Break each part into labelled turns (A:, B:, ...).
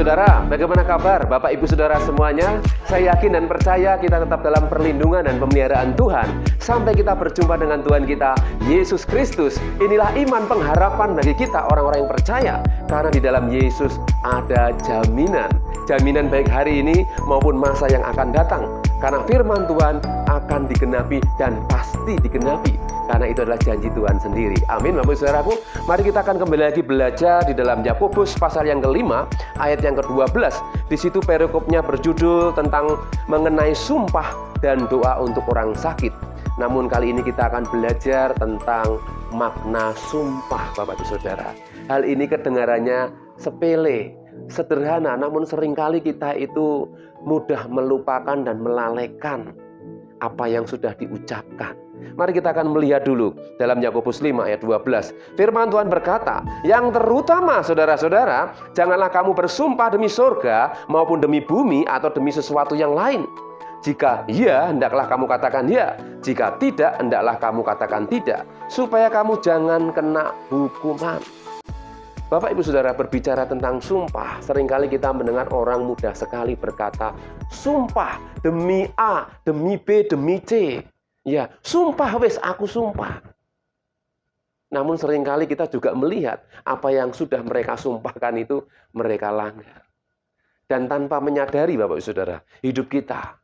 A: Saudara, bagaimana kabar Bapak Ibu Saudara semuanya? Saya yakin dan percaya kita tetap dalam perlindungan dan pemeliharaan Tuhan sampai kita berjumpa dengan Tuhan kita, Yesus Kristus. Inilah iman pengharapan bagi kita orang-orang yang percaya, karena di dalam Yesus ada jaminan. Jaminan baik hari ini maupun masa yang akan datang. Karena firman Tuhan akan digenapi dan pasti digenapi. Karena itu adalah janji Tuhan sendiri. Amin, Bapak Saudaraku. Mari kita akan kembali lagi belajar di dalam Yakobus pasal yang ke-5, ayat yang ke-12. Di situ perikopnya berjudul tentang mengenai sumpah dan doa untuk orang sakit. Namun kali ini kita akan belajar tentang makna sumpah, Bapak Ibu Saudara. Hal ini kedengarannya sepele, sederhana, namun seringkali kita itu mudah melupakan dan melalaikan apa yang sudah diucapkan. Mari kita akan melihat dulu dalam Yakobus 5 ayat 12. Firman Tuhan berkata, yang terutama saudara-saudara, janganlah kamu bersumpah demi surga maupun demi bumi atau demi sesuatu yang lain. Jika ya, hendaklah kamu katakan ya. Jika tidak, hendaklah kamu katakan tidak, supaya kamu jangan kena hukuman. Bapak Ibu Saudara, berbicara tentang sumpah, seringkali kita mendengar orang mudah sekali berkata, sumpah demi A, demi B, demi C. Ya, sumpah wes, aku sumpah. Namun seringkali kita juga melihat apa yang sudah mereka sumpahkan itu mereka langgar. Dan tanpa menyadari, Bapak Ibu Saudara, hidup kita,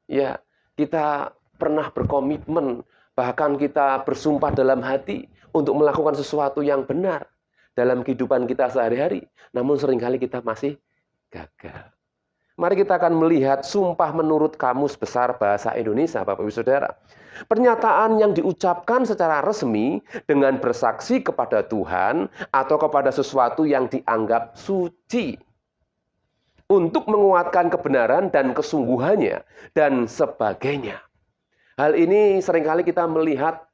A: ya, kita pernah berkomitmen, bahkan kita bersumpah dalam hati untuk melakukan sesuatu yang benar dalam kehidupan kita sehari-hari. Namun seringkali kita masih gagal. Mari kita akan melihat sumpah menurut Kamus Besar Bahasa Indonesia, Bapak Ibu Saudara. Pernyataan yang diucapkan secara resmi dengan bersaksi kepada Tuhan atau kepada sesuatu yang dianggap suci untuk menguatkan kebenaran dan kesungguhannya dan sebagainya. Hal ini seringkali kita melihat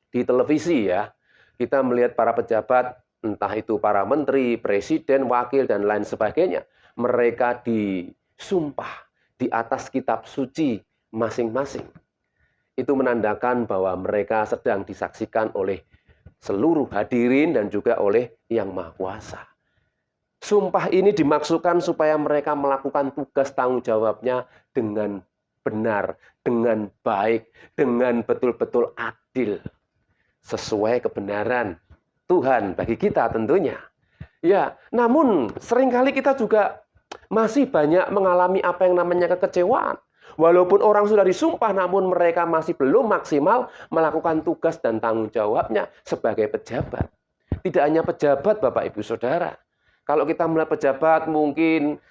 A: di televisi, ya. Kita melihat para pejabat, entah itu para menteri, presiden, wakil, dan lain sebagainya. Mereka disumpah di atas kitab suci masing-masing. Itu menandakan bahwa mereka sedang disaksikan oleh seluruh hadirin dan juga oleh Yang Maha Kuasa. Sumpah ini dimaksudkan supaya mereka melakukan tugas tanggung jawabnya dengan benar, dengan baik, dengan betul-betul adil, sesuai kebenaran Tuhan bagi kita tentunya. Ya, namun seringkali kita juga masih banyak mengalami apa yang namanya kekecewaan. Walaupun orang sudah disumpah, namun mereka masih belum maksimal melakukan tugas dan tanggung jawabnya sebagai pejabat. Tidak hanya pejabat, Bapak Ibu Saudara. Kalau kita melihat pejabat mungkin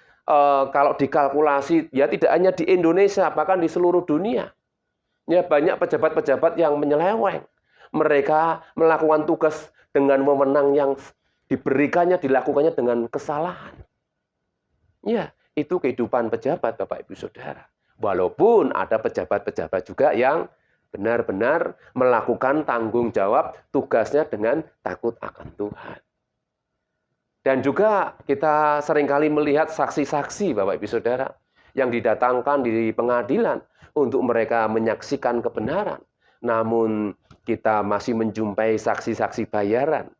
A: kalau dikalkulasi, ya tidak hanya di Indonesia, bahkan di seluruh dunia. Ya, banyak pejabat-pejabat yang menyeleweng. Mereka melakukan tugas dengan wewenang yang diberikannya, dilakukannya dengan kesalahan. Ya, itu kehidupan pejabat, Bapak Ibu Saudara. Walaupun ada pejabat-pejabat juga yang benar-benar melakukan tanggung jawab tugasnya dengan takut akan Tuhan. Dan juga kita seringkali melihat saksi-saksi, Bapak Ibu Saudara, yang didatangkan di pengadilan untuk mereka menyaksikan kebenaran. Namun kita masih menjumpai saksi-saksi bayaran.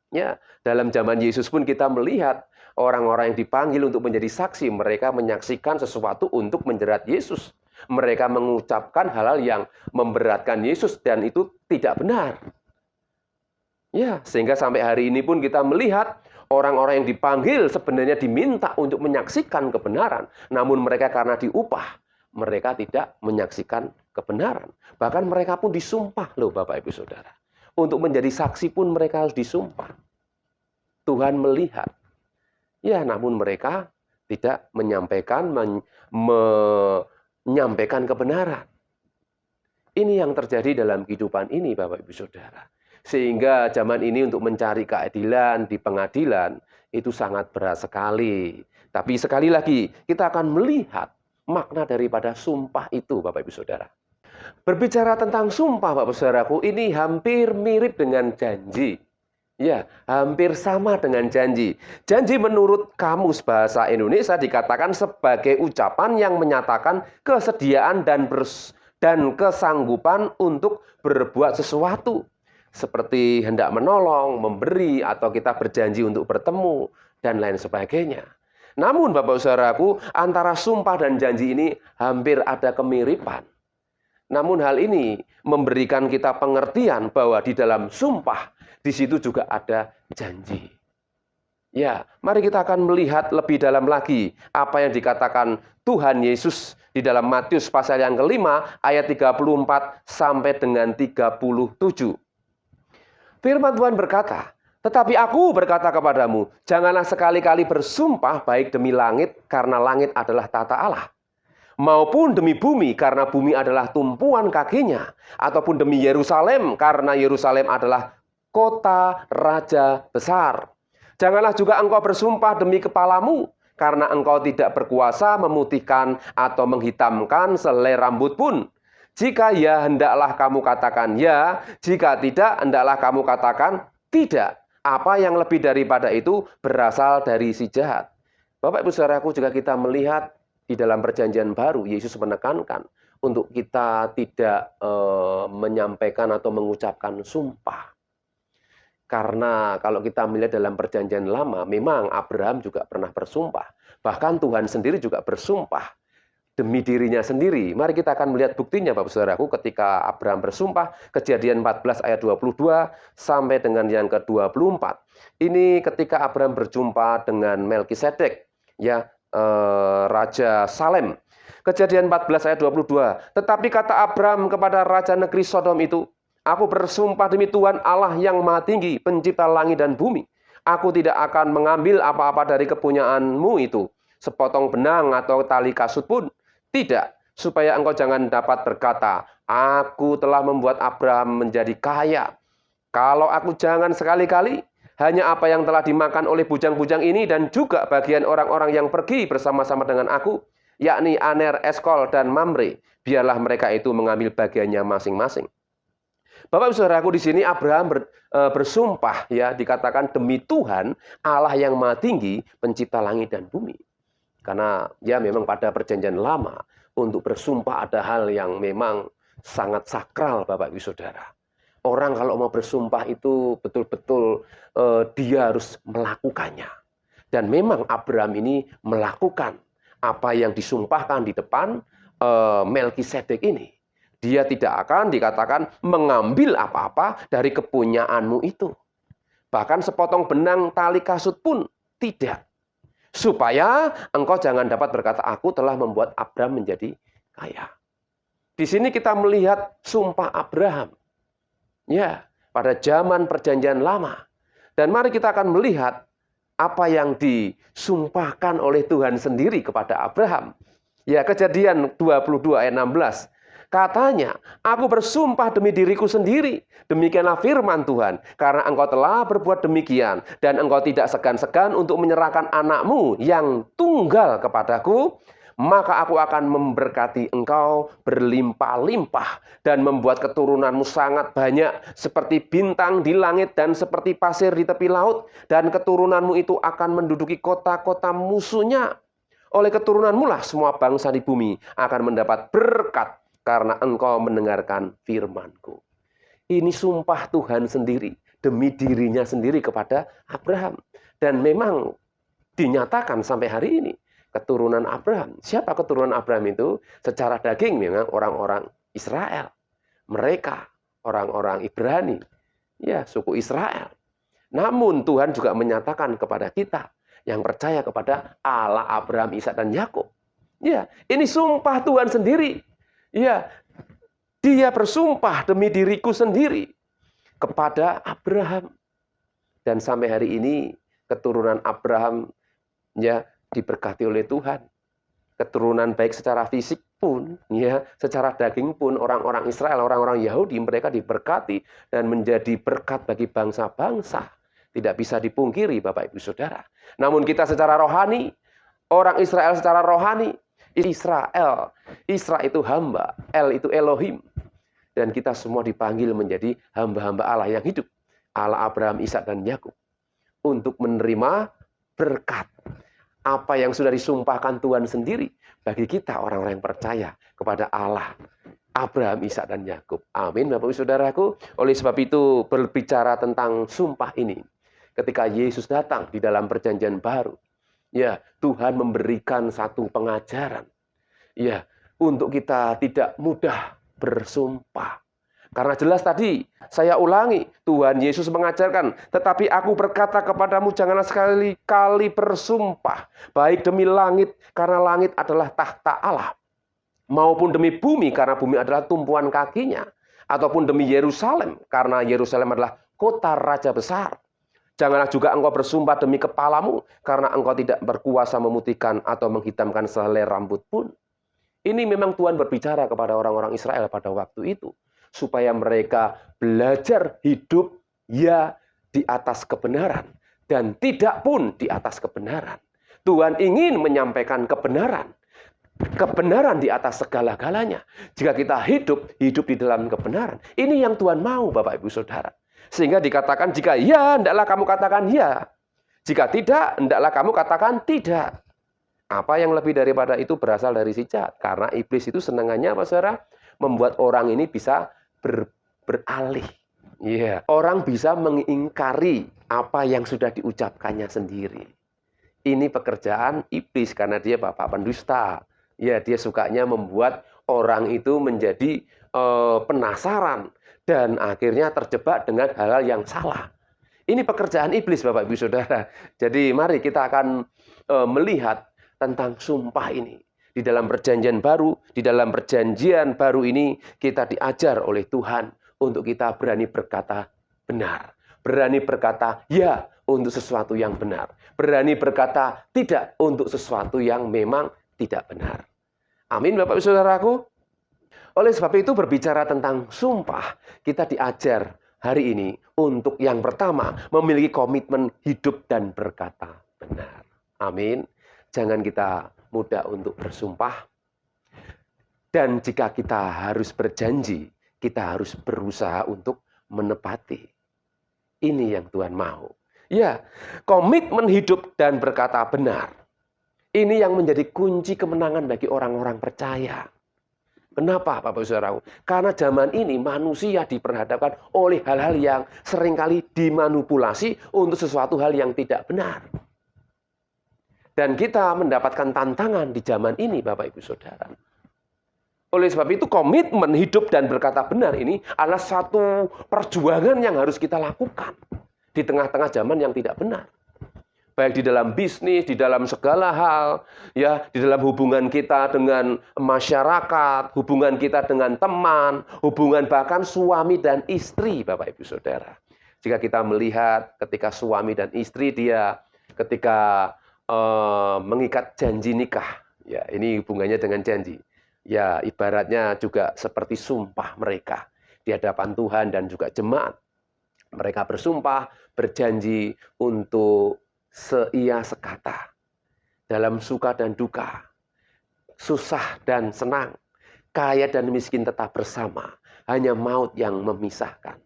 A: Ya, dalam zaman Yesus pun kita melihat orang-orang yang dipanggil untuk menjadi saksi, mereka menyaksikan sesuatu untuk menjerat Yesus. Mereka mengucapkan hal-hal yang memberatkan Yesus dan itu tidak benar. Ya, sehingga sampai hari ini pun kita melihat orang-orang yang dipanggil sebenarnya diminta untuk menyaksikan kebenaran. Namun mereka karena diupah, mereka tidak menyaksikan kebenaran. Bahkan mereka pun disumpah loh, Bapak Ibu Saudara. Untuk menjadi saksi pun mereka harus disumpah. Tuhan melihat. Ya, namun mereka tidak menyampaikan kebenaran. Ini yang terjadi dalam kehidupan ini, Bapak Ibu Saudara. Sehingga zaman ini untuk mencari keadilan di pengadilan itu sangat berat sekali. Tapi sekali lagi, kita akan melihat makna daripada sumpah itu, Bapak Ibu Saudara. Berbicara tentang sumpah, Bapak Saudaraku, ini hampir mirip dengan janji. Ya, hampir sama dengan janji. Janji menurut Kamus Bahasa Indonesia dikatakan sebagai ucapan yang menyatakan kesediaan dan kesanggupan untuk berbuat sesuatu. Seperti hendak menolong, memberi, atau kita berjanji untuk bertemu, dan lain sebagainya. Namun Bapak Saudaraku, antara sumpah dan janji ini hampir ada kemiripan. Namun hal ini memberikan kita pengertian bahwa di dalam sumpah, di situ juga ada janji. Ya, mari kita akan melihat lebih dalam lagi apa yang dikatakan Tuhan Yesus di dalam Matius pasal yang kelima ayat 34 sampai dengan 37. Firman Tuhan berkata, "Tetapi aku berkata kepadamu, janganlah sekali-kali bersumpah baik demi langit, karena langit adalah tata Allah, maupun demi bumi, karena bumi adalah tumpuan kakinya, ataupun demi Yerusalem, karena Yerusalem adalah kota raja besar. Janganlah juga engkau bersumpah demi kepalamu, karena engkau tidak berkuasa memutihkan atau menghitamkan selai rambut pun. Jika ya, hendaklah kamu katakan ya. Jika tidak, hendaklah kamu katakan tidak. Apa yang lebih daripada itu berasal dari si jahat." Bapak Ibu Saudaraku, juga kita melihat di dalam perjanjian baru, Yesus menekankan untuk kita tidak menyampaikan atau mengucapkan sumpah. Karena kalau kita melihat dalam perjanjian lama, memang Abraham juga pernah bersumpah. Bahkan Tuhan sendiri juga bersumpah demi dirinya sendiri. Mari kita akan melihat buktinya Bapak Saudaraku ketika Abraham bersumpah, Kejadian 14 ayat 22 sampai dengan yang ke-24. Ini ketika Abraham berjumpa dengan Melkisedek, ya, Raja Salem. Kejadian 14 ayat 22. "Tetapi kata Abraham kepada raja negeri Sodom itu, aku bersumpah demi Tuhan Allah yang Maha Tinggi, pencipta langit dan bumi, aku tidak akan mengambil apa-apa dari kepunyaanmu itu, sepotong benang atau tali kasut pun. Tidak, supaya engkau jangan dapat berkata, aku telah membuat Abraham menjadi kaya. Kalau aku jangan sekali-kali, hanya apa yang telah dimakan oleh bujang-bujang ini dan juga bagian orang-orang yang pergi bersama-sama dengan aku, yakni Aner, Eskol, dan Mamre, biarlah mereka itu mengambil bagiannya masing-masing." Bapak Saudaraku, di sini Abraham bersumpah, ya, dikatakan demi Tuhan Allah yang Maha Tinggi, pencipta langit dan bumi. Karena ya memang pada perjanjian lama untuk bersumpah ada hal yang memang sangat sakral Bapak Ibu Saudara. Orang kalau mau bersumpah itu betul-betul dia harus melakukannya. Dan memang Abraham ini melakukan apa yang disumpahkan di depan Melkisedek ini. Dia tidak akan dikatakan mengambil apa-apa dari kepunyaanmu itu. Bahkan sepotong benang tali kasut pun tidak. Supaya engkau jangan dapat berkata, aku telah membuat Abraham menjadi kaya. Di sini kita melihat sumpah Abraham. Ya, pada zaman perjanjian lama. Dan mari kita akan melihat apa yang disumpahkan oleh Tuhan sendiri kepada Abraham. Ya, Kejadian 22 ayat 16. Katanya, aku bersumpah demi diriku sendiri. Demikianlah firman Tuhan. Karena engkau telah berbuat demikian. Dan engkau tidak segan-segan untuk menyerahkan anakmu yang tunggal kepadaku. Maka aku akan memberkati engkau berlimpah-limpah. Dan membuat keturunanmu sangat banyak. Seperti bintang di langit dan seperti pasir di tepi laut. Dan keturunanmu itu akan menduduki kota-kota musuhnya. Oleh keturunanmu lah semua bangsa di bumi akan mendapat berkat. Karena engkau mendengarkan firman-Ku. Ini sumpah Tuhan sendiri, demi dirinya sendiri kepada Abraham. Dan memang dinyatakan sampai hari ini, keturunan Abraham. Siapa keturunan Abraham itu? Secara daging memang orang-orang Israel. Mereka orang-orang Ibrani. Ya, suku Israel. Namun Tuhan juga menyatakan kepada kita yang percaya kepada Allah Abraham, Ishak, dan Yakub. Ya, ini sumpah Tuhan sendiri. Ya, dia bersumpah demi diriku sendiri kepada Abraham. Dan sampai hari ini keturunan Abraham ya diberkati oleh Tuhan. Keturunan baik secara fisik pun, ya, secara daging pun orang-orang Israel, orang-orang Yahudi mereka diberkati dan menjadi berkat bagi bangsa-bangsa. Tidak bisa dipungkiri Bapak Ibu Saudara. Namun kita secara rohani, orang Israel secara rohani, Israel itu hamba, El itu Elohim. Dan kita semua dipanggil menjadi hamba-hamba Allah yang hidup. Allah Abraham, Ishak, dan Yakub. Untuk menerima berkat. Apa yang sudah disumpahkan Tuhan sendiri bagi kita orang-orang yang percaya kepada Allah Abraham, Ishak, dan Yakub. Amin Bapak Ibu Saudaraku. Oleh sebab itu berbicara tentang sumpah ini. Ketika Yesus datang di dalam perjanjian baru. Ya, Tuhan memberikan satu pengajaran. Ya, untuk kita tidak mudah bersumpah. Karena jelas tadi, saya ulangi, Tuhan Yesus mengajarkan, tetapi aku berkata kepadamu, janganlah sekali-kali bersumpah, baik demi langit, karena langit adalah tahta Allah, maupun demi bumi, karena bumi adalah tumpuan kakinya, ataupun demi Yerusalem, karena Yerusalem adalah kota raja besar. Janganlah juga engkau bersumpah demi kepalamu, karena engkau tidak berkuasa memutihkan atau menghitamkan sehelai rambut pun. Ini memang Tuhan berbicara kepada orang-orang Israel pada waktu itu, supaya mereka belajar hidup ya di atas kebenaran, dan tidak pun di atas kebenaran. Tuhan ingin menyampaikan kebenaran. Kebenaran di atas segala-galanya. Jika kita hidup di dalam kebenaran. Ini yang Tuhan mau, Bapak Ibu Saudara. Sehingga dikatakan jika ya, hendaklah kamu katakan ya. Jika tidak, hendaklah kamu katakan tidak. Apa yang lebih daripada itu berasal dari si jahat. Karena iblis itu senangannya apa, saudara? Membuat orang ini bisa beralih. Yeah. Orang bisa mengingkari apa yang sudah diucapkannya sendiri. Ini pekerjaan iblis karena dia bapak pendusta. Ya, dia sukanya membuat orang itu menjadi penasaran dan akhirnya terjebak dengan hal-hal yang salah. Ini pekerjaan iblis, Bapak Ibu Saudara. Jadi mari kita akan melihat tentang sumpah ini. Di dalam perjanjian baru ini kita diajar oleh Tuhan untuk kita berani berkata benar. Berani berkata ya untuk sesuatu yang benar. Berani berkata tidak untuk sesuatu yang memang tidak benar. Amin, Bapak Ibu Saudaraku. Oleh sebab itu berbicara tentang sumpah, kita diajar hari ini untuk yang pertama memiliki komitmen hidup dan berkata benar. Amin. Jangan kita mudah untuk bersumpah. Dan jika kita harus berjanji, kita harus berusaha untuk menepati. Ini yang Tuhan mau. Ya, komitmen hidup dan berkata benar. Ini yang menjadi kunci kemenangan bagi orang-orang percaya. Kenapa, Bapak Saudara? Karena zaman ini manusia diperhadapkan oleh hal-hal yang seringkali dimanipulasi untuk sesuatu hal yang tidak benar. Dan kita mendapatkan tantangan di zaman ini, Bapak Ibu Saudara. Oleh sebab itu komitmen hidup dan berkata benar ini adalah satu perjuangan yang harus kita lakukan di tengah-tengah zaman yang tidak benar. Baik di dalam bisnis, di dalam segala hal, ya, di dalam hubungan kita dengan masyarakat, hubungan kita dengan teman, hubungan bahkan suami dan istri, Bapak Ibu Saudara. Jika kita melihat ketika suami dan istri dia ketika mengikat janji nikah, ya, ini hubungannya dengan janji. Ya, ibaratnya juga seperti sumpah mereka di hadapan Tuhan dan juga jemaat. Mereka bersumpah, berjanji untuk seia sekata dalam suka dan duka, susah dan senang, kaya dan miskin tetap bersama, hanya maut yang memisahkan.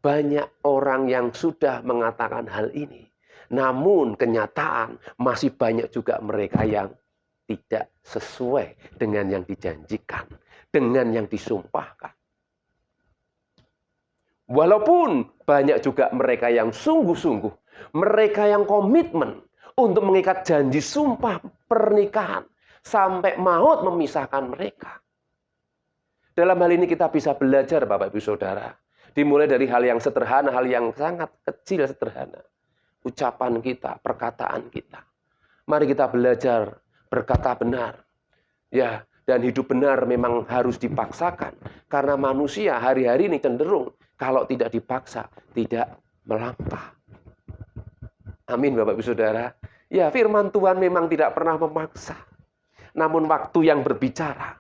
A: Banyak orang yang sudah mengatakan hal ini, namun kenyataan masih banyak juga mereka yang tidak sesuai dengan yang dijanjikan, dengan yang disumpahkan. Walaupun banyak juga mereka yang sungguh-sungguh, mereka yang komitmen untuk mengikat janji sumpah pernikahan sampai maut memisahkan mereka. Dalam hal ini kita bisa belajar, Bapak Ibu Saudara, dimulai dari hal yang sederhana, hal yang sangat kecil sederhana. Ucapan kita, perkataan kita. Mari kita belajar berkata benar. Ya, dan hidup benar memang harus dipaksakan. Karena manusia hari-hari ini cenderung kalau tidak dipaksa, tidak melangkah. Amin, Bapak Ibu Saudara. Ya, firman Tuhan memang tidak pernah memaksa. Namun waktu yang berbicara.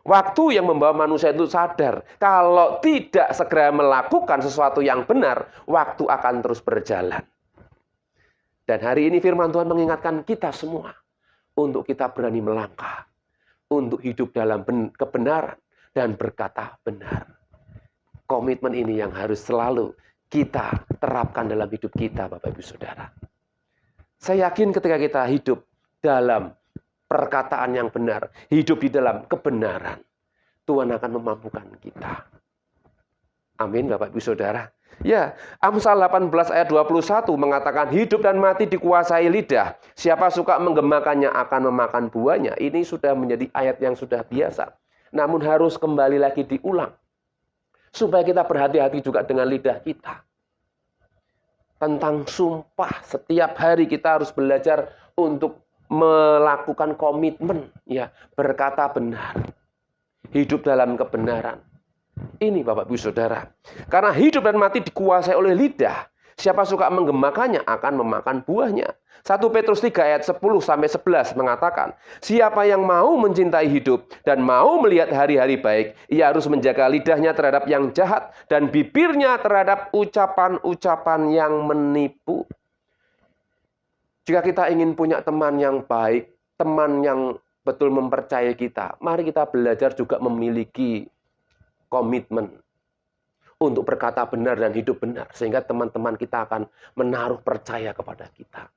A: Waktu yang membawa manusia itu sadar. Kalau tidak segera melakukan sesuatu yang benar, waktu akan terus berjalan. Dan hari ini firman Tuhan mengingatkan kita semua. Untuk kita berani melangkah. Untuk hidup dalam kebenaran dan berkata benar. Komitmen ini yang harus selalu kita terapkan dalam hidup kita, Bapak Ibu Saudara. Saya yakin ketika kita hidup dalam perkataan yang benar, hidup di dalam kebenaran, Tuhan akan memampukan kita. Amin, Bapak Ibu Saudara. Ya, Amsal 18 ayat 21 mengatakan hidup dan mati dikuasai lidah. Siapa suka menggemakannya akan memakan buahnya. Ini sudah menjadi ayat yang sudah biasa. Namun harus kembali lagi diulang. Supaya kita berhati-hati juga dengan lidah kita. Tentang sumpah, setiap hari kita harus belajar untuk melakukan komitmen, ya, berkata benar. Hidup dalam kebenaran. Ini Bapak Ibu Saudara. Karena hidup dan mati dikuasai oleh lidah. Siapa suka menggemakannya akan memakan buahnya. 1 Petrus 3 ayat 10-11 mengatakan, siapa yang mau mencintai hidup dan mau melihat hari-hari baik, ia harus menjaga lidahnya terhadap yang jahat dan bibirnya terhadap ucapan-ucapan yang menipu. Jika kita ingin punya teman yang baik, teman yang betul mempercayai kita, mari kita belajar juga memiliki komitmen untuk berkata benar dan hidup benar. Sehingga teman-teman kita akan menaruh percaya kepada kita.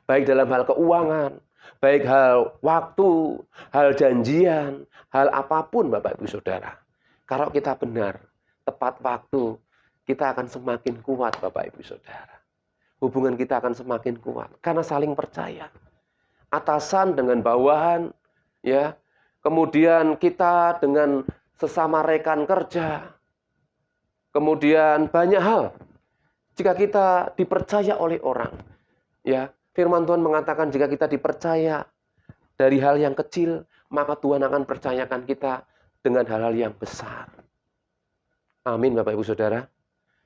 A: Baik dalam hal keuangan, baik hal waktu, hal janjian, hal apapun Bapak Ibu Saudara. Kalau kita benar, tepat waktu, kita akan semakin kuat Bapak Ibu Saudara. Hubungan kita akan semakin kuat karena saling percaya. Atasan dengan bawahan, ya. Kemudian kita dengan sesama rekan kerja. Kemudian banyak hal. Jika kita dipercaya oleh orang, ya, firman Tuhan mengatakan jika kita dipercaya dari hal yang kecil, maka Tuhan akan percayakan kita dengan hal-hal yang besar. Amin Bapak Ibu Saudara.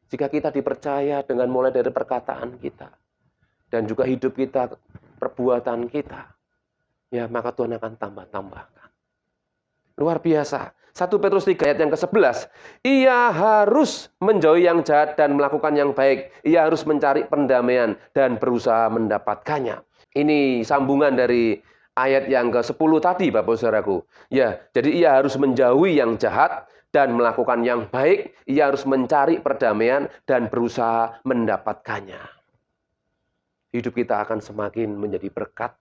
A: Jika kita dipercaya dengan mulai dari perkataan kita dan juga hidup kita, perbuatan kita, ya, maka Tuhan akan tambah-tambahkan. Luar biasa. 1 Petrus 3 ayat yang ke-11. Ia harus menjauhi yang jahat dan melakukan yang baik. Ia harus mencari pendamaian dan berusaha mendapatkannya. Ini sambungan dari ayat yang ke-10 tadi, Bapak Saudaraku. Ya, jadi ia harus menjauhi yang jahat dan melakukan yang baik. Ia harus mencari perdamaian dan berusaha mendapatkannya. Hidup kita akan semakin menjadi berkat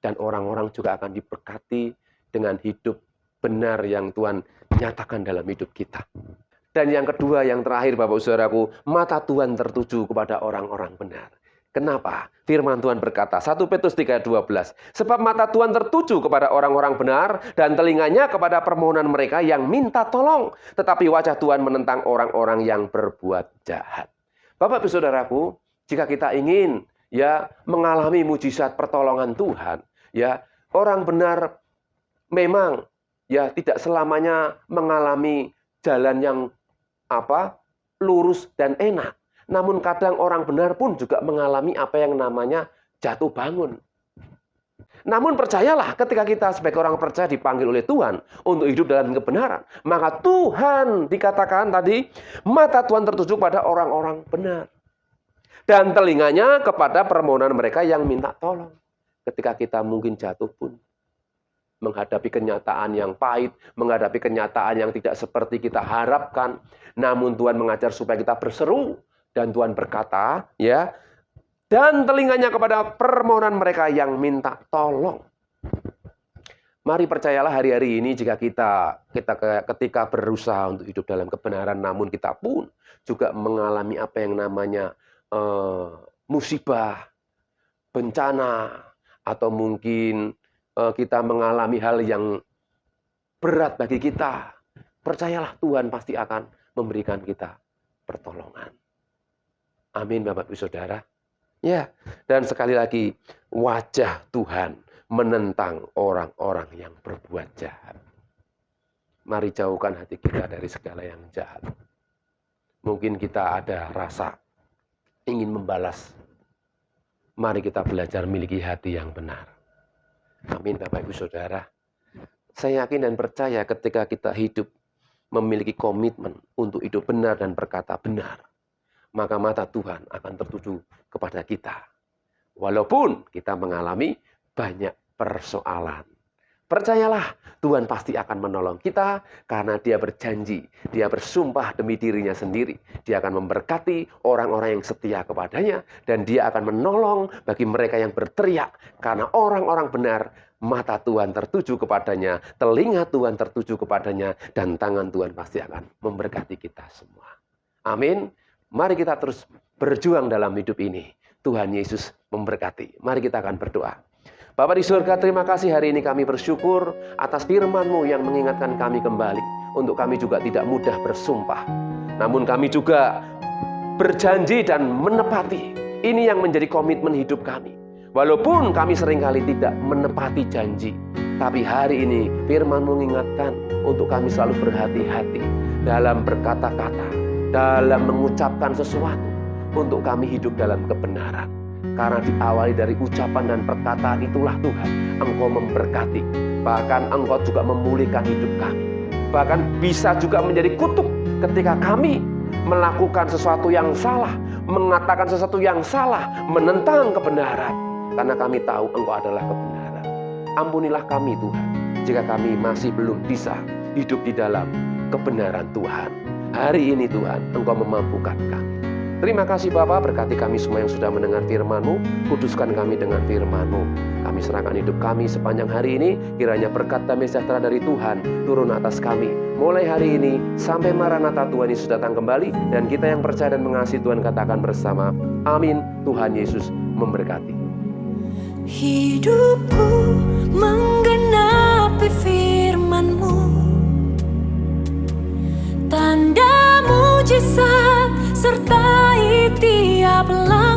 A: dan orang-orang juga akan diberkati dengan hidup benar yang Tuhan nyatakan dalam hidup kita. Dan yang kedua, yang terakhir Bapak Saudaraku, mata Tuhan tertuju kepada orang-orang benar. Kenapa? Firman Tuhan berkata, 1 Petrus 3 ayat 12, sebab mata Tuhan tertuju kepada orang-orang benar dan telinganya kepada permohonan mereka yang minta tolong. Tetapi wajah Tuhan menentang orang-orang yang berbuat jahat. Bapak Ibu Saudaraku, jika kita ingin, ya, mengalami mujizat pertolongan Tuhan, ya, orang benar memang, ya, tidak selamanya mengalami jalan yang lurus dan enak. Namun kadang orang benar pun juga mengalami apa yang namanya jatuh bangun. Namun percayalah, ketika kita sebagai orang percaya dipanggil oleh Tuhan untuk hidup dalam kebenaran, maka Tuhan dikatakan tadi, mata Tuhan tertuju pada orang-orang benar. Dan telinganya kepada permohonan mereka yang minta tolong. Ketika kita mungkin jatuh pun, menghadapi kenyataan yang pahit, menghadapi kenyataan yang tidak seperti kita harapkan, namun Tuhan mengajar supaya kita berseru, dan Tuhan berkata, ya, dan telinganya kepada permohonan mereka yang minta tolong. Mari percayalah hari-hari ini jika kita ketika berusaha untuk hidup dalam kebenaran, namun kita pun juga mengalami apa yang namanya musibah, bencana, atau mungkin kita mengalami hal yang berat bagi kita. Percayalah Tuhan pasti akan memberikan kita pertolongan. Amin Bapak Ibu Saudara. Ya, dan sekali lagi, wajah Tuhan menentang orang-orang yang berbuat jahat. Mari jauhkan hati kita dari segala yang jahat. Mungkin kita ada rasa ingin membalas. Mari kita belajar memiliki hati yang benar. Amin Bapak Ibu Saudara. Saya yakin dan percaya ketika kita hidup memiliki komitmen untuk hidup benar dan berkata benar, maka mata Tuhan akan tertuju kepada kita. Walaupun kita mengalami banyak persoalan. Percayalah, Tuhan pasti akan menolong kita karena Dia berjanji, Dia bersumpah demi dirinya sendiri. Dia akan memberkati orang-orang yang setia kepadanya dan Dia akan menolong bagi mereka yang berteriak karena orang-orang benar, mata Tuhan tertuju kepadanya, telinga Tuhan tertuju kepadanya, dan tangan Tuhan pasti akan memberkati kita semua. Amin. Mari kita terus berjuang dalam hidup ini. Tuhan Yesus memberkati. Mari kita akan berdoa. Bapa di surga, terima kasih hari ini kami bersyukur atas firman-Mu yang mengingatkan kami kembali. Untuk kami juga tidak mudah bersumpah. Namun kami juga berjanji dan menepati. Ini yang menjadi komitmen hidup kami. Walaupun kami seringkali tidak menepati janji. Tapi hari ini firman mengingatkan untuk kami selalu berhati-hati dalam berkata-kata, dalam mengucapkan sesuatu, untuk kami hidup dalam kebenaran. Karena diawali dari ucapan dan perkataan itulah Tuhan, Engkau memberkati. Bahkan Engkau juga memulihkan hidup kami. Bahkan bisa juga menjadi kutuk ketika kami melakukan sesuatu yang salah, mengatakan sesuatu yang salah, menentang kebenaran. Karena kami tahu Engkau adalah kebenaran. Ampunilah kami Tuhan, jika kami masih belum bisa hidup di dalam kebenaran Tuhan. Hari ini Tuhan, Engkau memampukan kami. Terima kasih Bapa, berkati kami semua yang sudah mendengar firman-Mu, kuduskan kami dengan firman-Mu. Kami serahkan hidup kami sepanjang hari ini, kiranya berkat damai sejahtera dari Tuhan turun atas kami. Mulai hari ini sampai Maranatha Tuhan Yesus datang kembali, dan kita yang percaya dan mengasihi Tuhan katakan bersama, amin. Tuhan Yesus memberkati.
B: Hidupku menggenapi firman-Mu, tanda mujizat sertai tiap langkah.